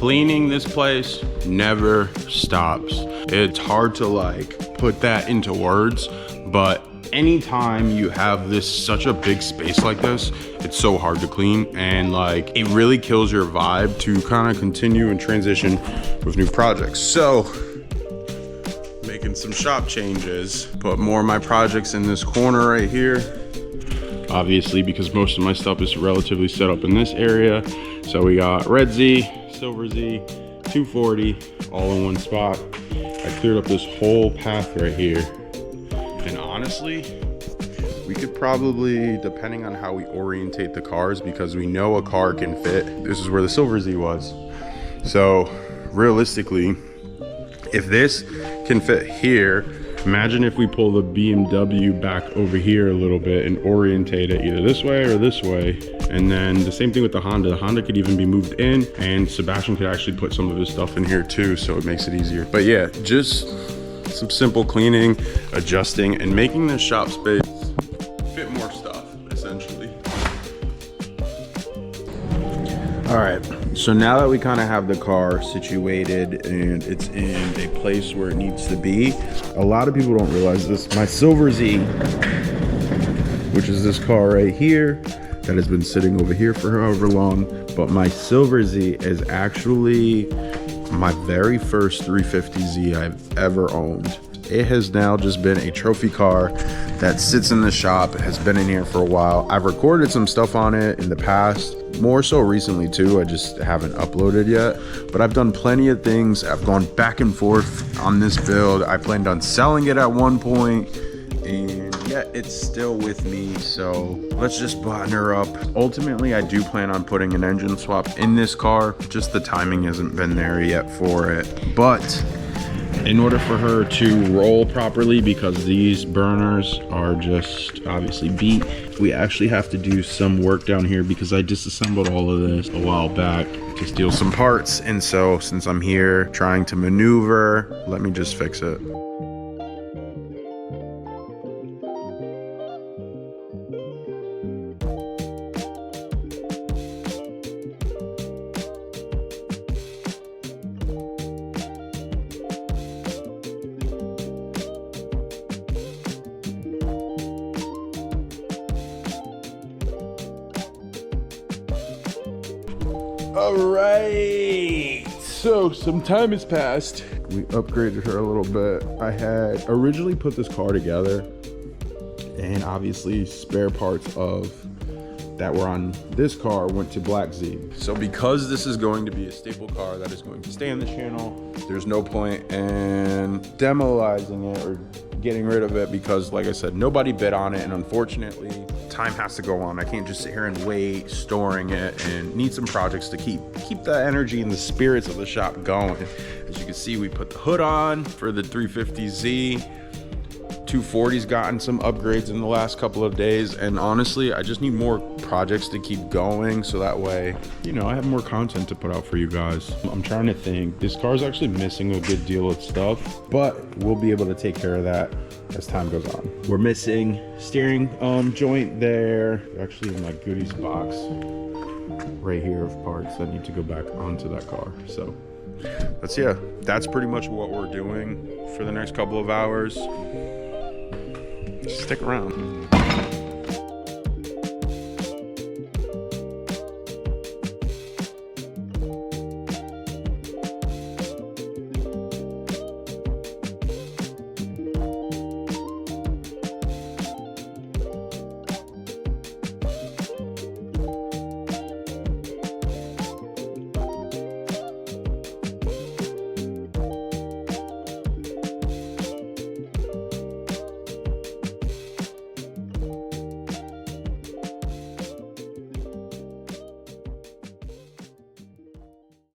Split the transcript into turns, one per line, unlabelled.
cleaning this place never stops. It's hard to like put that into words, but anytime you have such a big space like this, it's so hard to clean, and like it really kills your vibe to kind of continue and transition with new projects. So making some shop changes, put more of my projects in this corner right here, obviously because most of my stuff is relatively set up in this area. So we got red Z, silver Z, 240 all in one spot. I cleared up this whole path right here, and honestly we could probably, depending on how we orientate the cars, because we know a car can fit, this is where the silver Z was. So realistically, if this can fit here, imagine if we pull the BMW back over here a little bit and orientate it either this way or this way. And then the same thing with the Honda. The Honda could even be moved in, and Sebastian could actually put some of his stuff in here too, so it makes it easier. But yeah, just some simple cleaning, adjusting, and making this shop space fit more stuff, essentially. All right, so now that we kind of have the car situated and it's in a place where it needs to be, a lot of people don't realize this. My Silver Z, which is this car right here, that has been sitting over here for however long, but my Silver Z is actually my very first 350Z I've ever owned. It has now just been a trophy car that sits in the shop. It has been in here for a while. I've recorded some stuff on it in the past, more so recently too. I just haven't uploaded yet, but I've done plenty of things. I've gone back and forth on this build. I planned on selling it at one point, and yeah, it's still with me. So let's just button her up. Ultimately, I do plan on putting an engine swap in this car. Just the timing hasn't been there yet for it. But in order for her to roll properly, because these burners are just obviously beat, we actually have to do some work down here, because I disassembled all of this a while back to steal some parts. And so since I'm here trying to maneuver, let me just fix it. All right, so some time has passed. We upgraded her a little bit. I had originally put this car together, and obviously spare parts of that were on this car went to Black Z. So because this is going to be a staple car that is going to stay on the channel, there's no point in demolizing it or getting rid of it, because like I said, nobody bid on it, and unfortunately time has to go on. I can't just sit here and wait, storing it, and need some projects to keep the energy and the spirits of the shop going. As you can see, we put the hood on for the 350Z. 240's gotten some upgrades in the last couple of days, and honestly, I just need more projects to keep going, so that way, you know, I have more content to put out for you guys. I'm trying to think. This car's actually missing a good deal of stuff, but we'll be able to take care of that as time goes on. We're missing steering joint there. Actually in my goodies box right here of parts that need to go back onto that car. So that's pretty much what we're doing for the next couple of hours. Stick around.